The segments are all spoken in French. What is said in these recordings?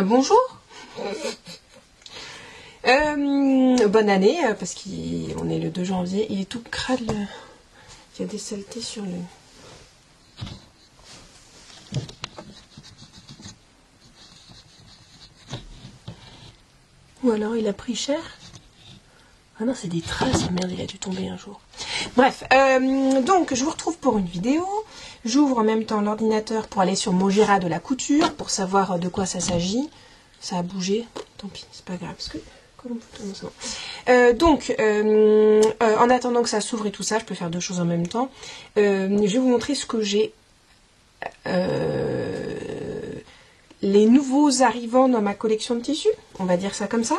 Bonjour. Bonne année, parce qu'on est le 2 janvier. Il est tout crade. Il y a des saletés sur le... Ou alors il a pris cher. Ah non, c'est des traces. Merde, il a dû tomber un jour. Bref, donc je vous retrouve pour une vidéo. J'ouvre en même temps l'ordinateur pour aller sur Mojira de la couture, pour savoir de quoi ça s'agit. Ça a bougé. Tant pis, c'est pas grave. Parce que... en attendant que ça s'ouvre et tout ça, je peux faire deux choses en même temps. Je vais vous montrer ce que j'ai. Les nouveaux arrivants dans ma collection de tissus. On va dire ça comme ça.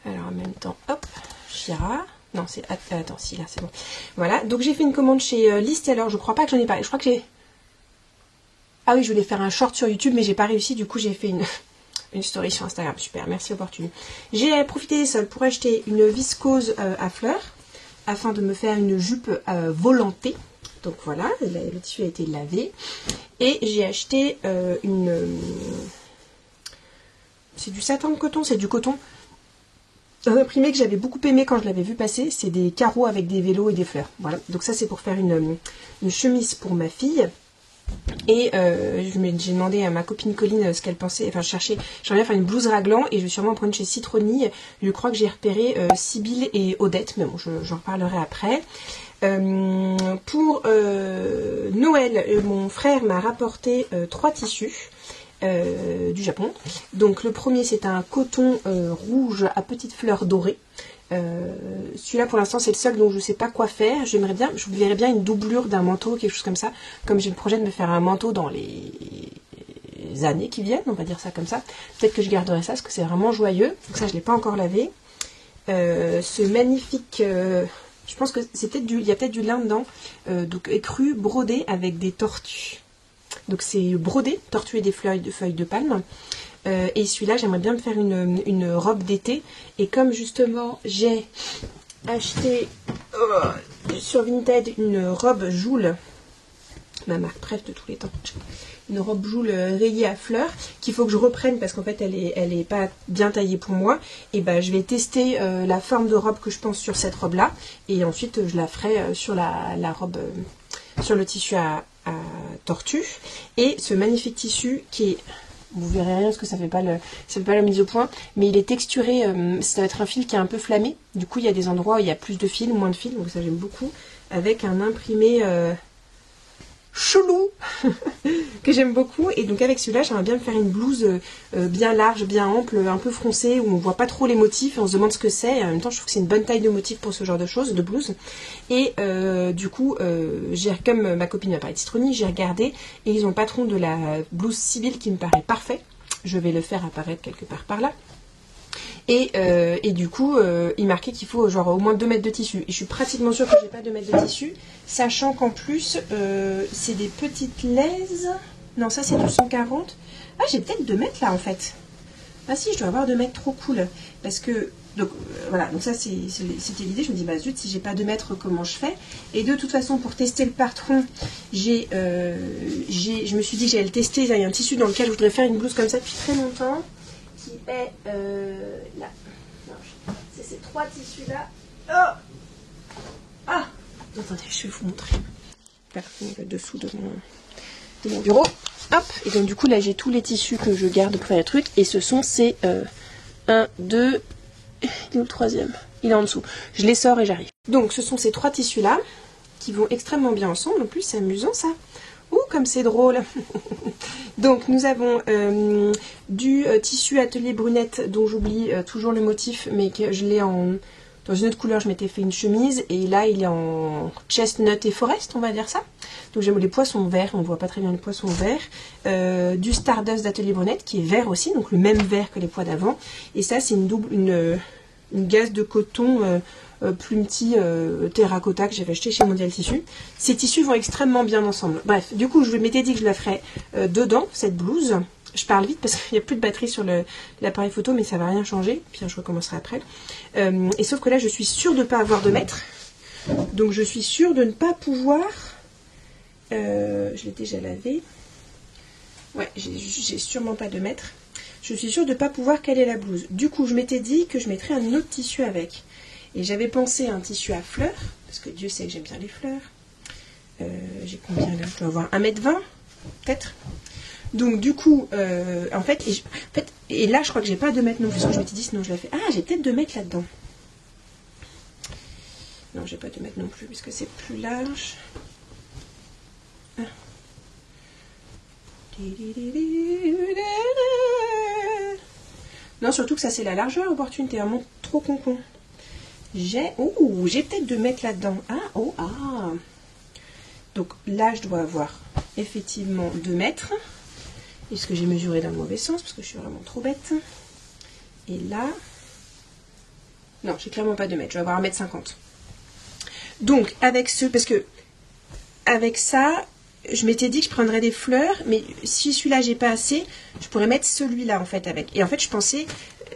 Alors en même temps, hop, Shira. Non, c'est... Attends, si, là, c'est bon. Voilà, donc j'ai fait une commande chez Listeller. Je crois pas que j'en ai parlé. Je crois que j'ai... Ah oui, je voulais faire un short sur YouTube, mais j'ai pas réussi. Du coup, j'ai fait une story sur Instagram. Super, merci Opportune. J'ai profité des soldes pour acheter une viscose à fleurs, afin de me faire une jupe volantée. Donc voilà, le tissu a été lavé. Et j'ai acheté c'est du satin de coton, c'est du coton. Un imprimé que j'avais beaucoup aimé quand je l'avais vu passer, c'est des carreaux avec des vélos et des fleurs. Voilà, donc ça c'est pour faire une chemise pour ma fille. Et j'ai demandé à ma copine Colline ce qu'elle pensait, enfin j'aimerais bien faire une blouse raglan et je vais sûrement prendre chez Citronille. Je crois que j'ai repéré Sibylle et Odette, mais bon j'en reparlerai après. Pour Noël, mon frère m'a rapporté 3 tissus. Du Japon. Donc le premier c'est un coton rouge à petites fleurs dorées. Celui-là pour l'instant c'est le seul dont je ne sais pas quoi faire. Je verrais bien une doublure d'un manteau, quelque chose comme ça. Comme j'ai le projet de me faire un manteau dans les années qui viennent, on va dire ça comme ça. Peut-être que je garderai ça parce que c'est vraiment joyeux. Donc ça je ne l'ai pas encore lavé. Ce magnifique... je pense que c'est peut-être il y a peut-être du lin dedans. Donc écru, brodé avec des tortues. Donc c'est brodé, tortué des feuilles de palme. Et celui-là, j'aimerais bien me faire une robe d'été. Et comme justement, j'ai acheté sur Vinted une robe Joule, ma marque préf de tous les temps, une robe Joule rayée à fleurs, qu'il faut que je reprenne parce qu'en fait, elle est pas bien taillée pour moi. Et ben, je vais tester la forme de robe que je pense sur cette robe-là. Et ensuite, je la ferai sur la robe, sur le tissu à tortue. Et ce magnifique tissu qui est... Vous verrez rien parce que ça fait pas la mise au point, mais il est texturé, ça doit être un fil qui est un peu flammé. Du coup, il y a des endroits où il y a plus de fils, moins de fils, donc ça j'aime beaucoup. Avec un imprimé chelou que j'aime beaucoup. Et donc avec celui-là, j'aimerais bien me faire une blouse bien large, bien ample, un peu froncée, où on voit pas trop les motifs et on se demande ce que c'est. Et en même temps, je trouve que c'est une bonne taille de motif pour ce genre de choses, de blouse. Et du coup, comme ma copine m'a parlé de Citronille, j'ai regardé et ils ont le patron de la blouse Sibylle qui me paraît parfait. Je vais le faire apparaître quelque part par là. Et du coup, il marquait qu'il faut genre au moins 2 mètres de tissu. Et je suis pratiquement sûre que j'ai pas 2 mètres de tissu, sachant qu'en plus, c'est des petites laises. Non, ça c'est du 140. Ah, j'ai peut-être 2 mètres là en fait. Ah si, je dois avoir 2 mètres, trop cool. Parce que, donc voilà, donc ça c'était l'idée. Je me dis, bah zut, si j'ai pas 2 mètres, comment je fais? Et de toute façon, pour tester le patron, je me suis dit que j'allais le tester. Il y a un tissu dans lequel je voudrais faire une blouse comme ça depuis très longtemps. Qui est là. C'est ces 3 tissus là. Oh ah, attendez, je vais vous montrer. Là, le dessous de mon bureau. Hop. Et donc du coup là j'ai tous les tissus que je garde pour faire les trucs. Et ce sont ces 1, 2. Il est où le troisième? Il est en dessous. Je les sors et j'arrive. Donc ce sont ces 3 tissus là qui vont extrêmement bien ensemble. En plus c'est amusant ça. Ouh, comme c'est drôle. Donc nous avons du tissu atelier brunette dont j'oublie toujours le motif, mais que je l'ai dans une autre couleur. Je m'étais fait une chemise et là il est en chestnut et forest, on va dire ça. Donc j'aime les poissons verts, on ne voit pas très bien les poissons verts. Du Stardust d'atelier brunette qui est vert aussi, donc le même vert que les pois d'avant. Et ça c'est une gaze de coton plumetis terracotta que j'avais acheté chez Mondial Tissu. Ces tissus vont extrêmement bien ensemble. Bref, du coup je m'étais dit que je la ferais dedans, cette blouse. Je parle vite parce qu'il n'y a plus de batterie sur l'appareil photo, mais ça va rien changer. Puis je recommencerai après. Et sauf que là je suis sûre de ne pas avoir de mètre. Donc je suis sûre de ne pas pouvoir... je l'ai déjà lavé. Ouais, j'ai sûrement pas de mètre. je suis sûre de ne pas pouvoir caler la blouse. Du coup, je m'étais dit que je mettrais un autre tissu avec. Et j'avais pensé à un tissu à fleurs, parce que Dieu sait que j'aime bien les fleurs. J'ai combien là? Je dois avoir 1,20 m, peut-être. Donc du coup, en fait, et là je crois que j'ai pas 2 mètres non plus, parce que je m'étais dit sinon je l'ai fait. Ah, j'ai peut-être 2 mètres là-dedans. Non, j'ai pas 2 mètres non plus, puisque c'est plus large. Ah. Non, surtout que ça c'est la largeur opportunité, vraiment trop con. J'ai peut-être 2 mètres là-dedans. Ah. Donc là, je dois avoir effectivement 2 mètres. Est-ce que j'ai mesuré dans le mauvais sens parce que je suis vraiment trop bête. Et là, non, j'ai clairement pas 2 mètres. Je vais avoir 1,50 m. Donc avec parce que avec ça, je m'étais dit que je prendrais des fleurs, mais si celui-là j'ai pas assez, je pourrais mettre celui-là en fait avec. Et en fait, je pensais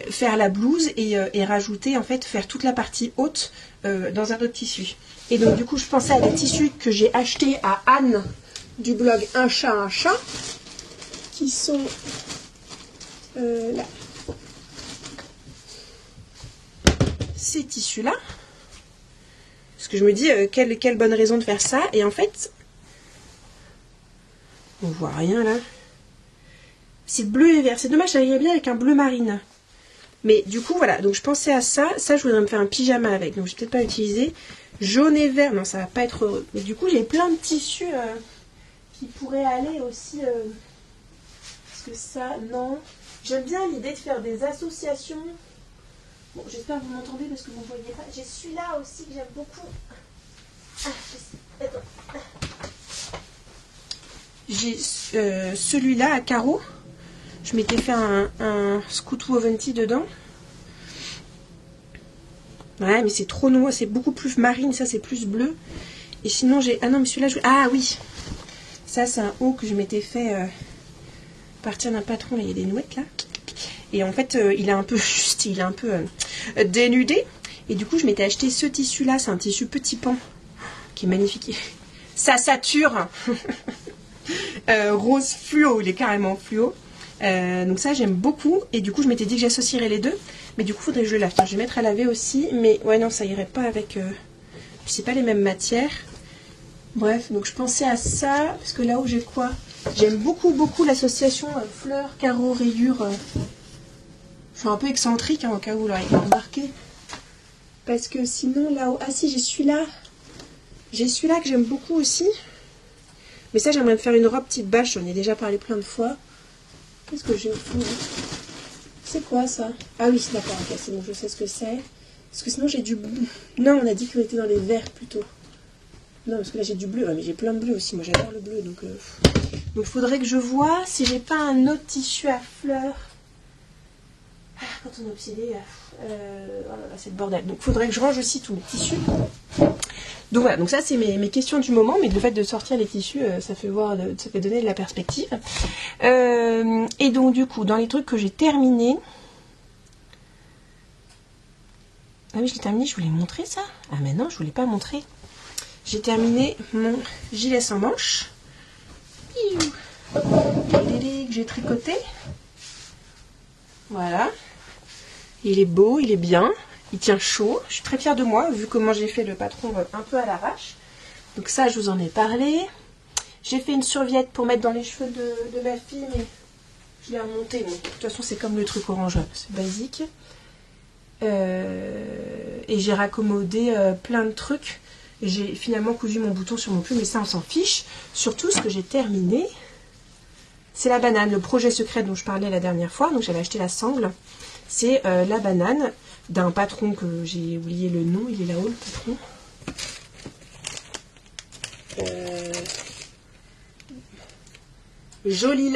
faire la blouse et rajouter en fait faire toute la partie haute dans un autre tissu. Et donc du coup, je pensais à des tissus que j'ai achetés à Anne du blog Un chat, qui sont là. Ces tissus-là. Parce que je me dis, quelle bonne raison de faire ça. Et en fait, on voit rien là. C'est bleu et vert. C'est dommage, ça irait bien avec un bleu marine. Mais du coup, voilà. Donc je pensais à ça. Ça, je voudrais me faire un pyjama avec. Donc je vais peut-être pas l'utiliser. Jaune et vert. Non, ça va pas être heureux. Mais du coup, j'ai plein de tissus qui pourraient aller aussi. Parce que ça, non. J'aime bien l'idée de faire des associations. Bon, j'espère que vous m'entendez parce que vous ne voyez pas. J'ai celui-là aussi que j'aime beaucoup. J'ai celui-là à carreaux. Je m'étais fait un scout woven tee dedans. Ouais, mais c'est trop noir. C'est beaucoup plus marine. Ça, c'est plus bleu. Et sinon, j'ai... Ah non, mais celui-là... Ah oui. Ça, c'est un haut que je m'étais fait à partir d'un patron. Là, il y a des nouettes, là. Et en fait, il est un peu juste, il est un peu dénudé. Et du coup, je m'étais acheté ce tissu-là. C'est un tissu petit pan qui est magnifique. Ça sature. Rose fluo, il est carrément fluo. Donc ça, j'aime beaucoup. Et du coup, je m'étais dit que j'associerais les deux. Mais du coup, il faudrait que je le lave. Enfin, je vais mettre à laver aussi. Mais ouais, non, ça irait pas avec... c'est pas les mêmes matières. Bref, donc je pensais à ça. Parce que là où j'ai quoi? J'aime beaucoup l'association fleurs, carreaux, rayures... Je suis un peu excentrique hein, au cas où vous l'auriez remarqué. Parce que sinon là-haut... Ah si, j'ai celui-là. J'ai celui-là que j'aime beaucoup aussi. Mais ça, j'aimerais me faire une robe type bâche. J'en ai déjà parlé plein de fois. Qu'est-ce que j'ai au fond? C'est quoi ça? Ah oui, d'accord, ok, c'est bon, je sais ce que c'est. Parce que sinon j'ai du bleu. Non, on a dit qu'on était dans les verts plutôt. Non, parce que là j'ai du bleu. Ah, mais j'ai plein de bleu aussi. Moi j'adore le bleu. Donc il faudrait que je vois si j'ai pas un autre tissu à fleurs. Quand on est obsédé, oh là là, c'est le bordel. Donc il faudrait que je range aussi tous mes tissus. Donc voilà, donc ça c'est mes questions du moment, mais le fait de sortir les tissus, ça fait donner de la perspective. Et donc du coup, dans les trucs que j'ai terminés... Ah oui, je l'ai terminé, je voulais montrer ça. Ah mais non, je voulais pas montrer. J'ai terminé mon gilet sans manches. Que j'ai tricoté. Voilà. Il est beau, il est bien. Il tient chaud. Je suis très fière de moi, vu comment j'ai fait le patron un peu à l'arrache. Donc ça, je vous en ai parlé. J'ai fait une surviette pour mettre dans les cheveux de ma fille, mais je l'ai remontée. Bon, de toute façon, c'est comme le truc orange, c'est basique. Et j'ai raccommodé plein de trucs. Et j'ai finalement cousu mon bouton sur mon pull, mais ça, on s'en fiche. Surtout, ce que j'ai terminé, c'est la banane, le projet secret dont je parlais la dernière fois. Donc j'avais acheté la sangle. C'est la banane d'un patron que j'ai oublié le nom. Il est là-haut, le patron. Joli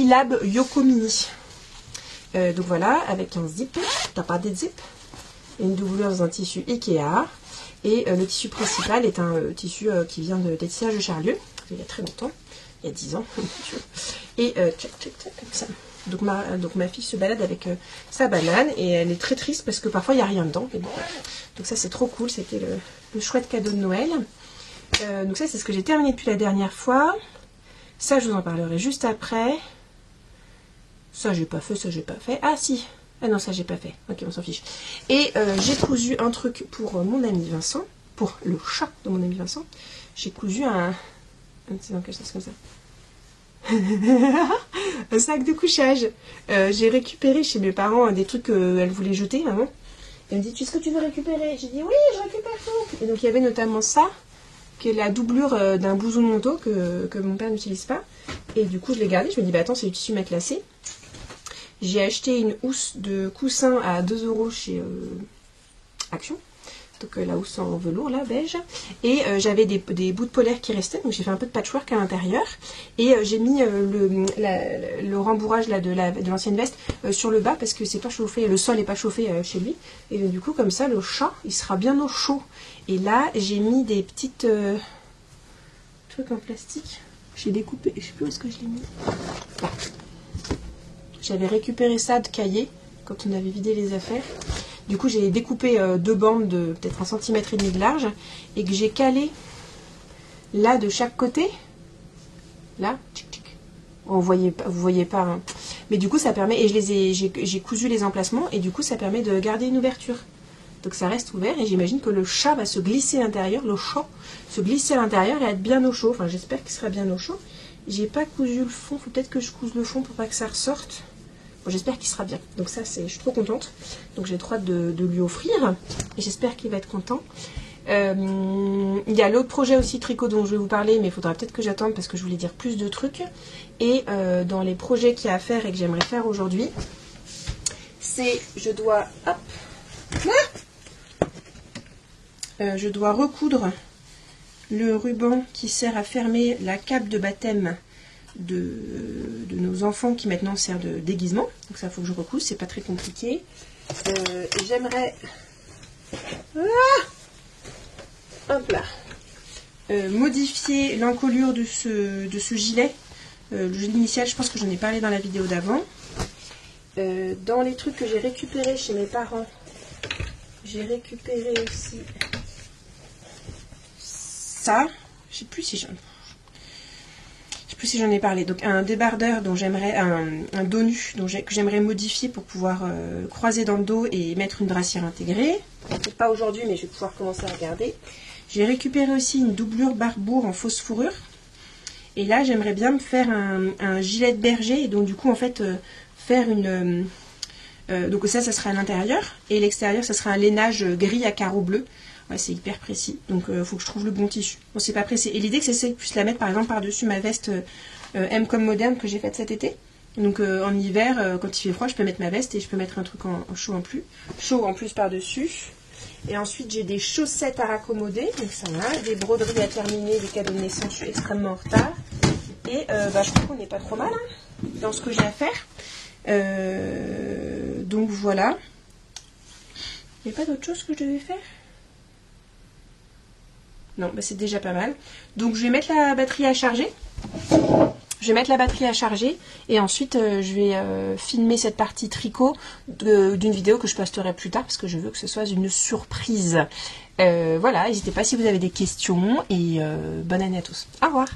Lab Yoko Mini. Donc voilà, avec un zip. T'as pas de zip. Une doublure dans un tissu Ikea. Et le tissu principal est un tissu qui vient des tissages de Charlieu. Il y a très longtemps. Il y a 10 ans. Et comme ça. Donc ma fille se balade avec sa banane. Et elle est très triste parce que parfois il n'y a rien dedans. Mais bon. Donc ça c'est trop cool. C'était le chouette cadeau de Noël. Donc ça c'est ce que j'ai terminé depuis la dernière fois. Ça je vous en parlerai juste après. Ça j'ai pas fait, ça j'ai pas fait. Ah si, ah non ça j'ai pas fait. Ok, on s'en fiche. Et j'ai cousu un truc pour mon ami Vincent, pour le chat de mon ami Vincent. J'ai cousu un petit encage comme ça. Un sac de couchage. J'ai récupéré chez mes parents des trucs qu'elle voulait jeter, maman. Elle me dit, est-ce que tu veux récupérer? J'ai dit, oui, je récupère tout. Et donc, il y avait notamment ça, qui est la doublure d'un blouson manteau que mon père n'utilise pas. Et du coup, je l'ai gardé. Je me dis, bah attends, c'est du tissu matelassé. J'ai acheté une housse de coussin à 2 € chez Action. Donc la housse en velours là, beige. Et j'avais des bouts de polaire qui restaient, donc j'ai fait un peu de patchwork à l'intérieur. Et j'ai mis le rembourrage là, de l'ancienne veste sur le bas parce que c'est pas chauffé, le sol est pas chauffé chez lui. Et du coup comme ça le chat il sera bien au chaud. Et là j'ai mis des petites trucs en plastique. J'ai découpé, je sais plus où est-ce que je l'ai mis. Là. J'avais récupéré ça de cahier quand on avait vidé les affaires. Du coup, j'ai découpé 2 bandes de peut-être 1,5 cm de large et que j'ai calé là de chaque côté. Là, tchic, tchic. Vous voyez pas. Hein. Mais du coup, ça permet, et j'ai cousu les emplacements et du coup, ça permet de garder une ouverture. Donc ça reste ouvert et j'imagine que le chat va se glisser à l'intérieur, le chat se glisser à l'intérieur et être bien au chaud. Enfin, j'espère qu'il sera bien au chaud. J'ai pas cousu le fond, faut peut-être que je couse le fond pour pas que ça ressorte. Bon, j'espère qu'il sera bien. Donc ça, je suis trop contente. Donc j'ai trop hâte de lui offrir. Et j'espère qu'il va être content. Il y a l'autre projet aussi tricot dont je vais vous parler, mais il faudra peut-être que j'attende parce que je voulais dire plus de trucs. Et dans les projets qu'il y a à faire et que j'aimerais faire aujourd'hui, c'est je dois recoudre le ruban qui sert à fermer la cape de baptême de nos enfants qui maintenant sert de déguisement. Donc ça, il faut que je recouse, c'est pas très compliqué. J'aimerais hop là, modifier l'encolure de ce gilet. Le gilet initial, je pense que j'en ai parlé dans la vidéo d'avant. Dans les trucs que j'ai récupérés chez mes parents, j'ai récupéré aussi ça. Je sais plus si j'en ai parlé. Donc un débardeur dont j'aimerais un dos nu que j'aimerais modifier pour pouvoir croiser dans le dos et mettre une brassière intégrée. Peut-être pas aujourd'hui, mais je vais pouvoir commencer à regarder. J'ai récupéré aussi une doublure barbour en fausse fourrure. Et là, j'aimerais bien me faire un gilet de berger et donc du coup en fait faire une donc ça sera à l'intérieur et l'extérieur ça sera un lainage gris à carreaux bleus. Ouais, c'est hyper précis, donc il faut que je trouve le bon tissu. Bon, c'est pas pressé. Et l'idée que c'est que je puisse la mettre par exemple par-dessus ma veste M comme moderne que j'ai faite cet été. Donc en hiver, quand il fait froid, je peux mettre ma veste et je peux mettre un truc en chaud en plus par-dessus. Et ensuite j'ai des chaussettes à raccommoder, donc ça va, des broderies à terminer, des cadeaux de naissance, je suis extrêmement en retard. Et je trouve qu'on n'est pas trop mal hein, dans ce que j'ai à faire. Donc voilà. Il n'y a pas d'autre chose que je devais faire? Non, bah c'est déjà pas mal. Donc je vais mettre la batterie à charger. Et ensuite je vais filmer cette partie tricot d'une vidéo que je posterai plus tard parce que je veux que ce soit une surprise. Voilà, n'hésitez pas si vous avez des questions et bonne année à tous. Au revoir.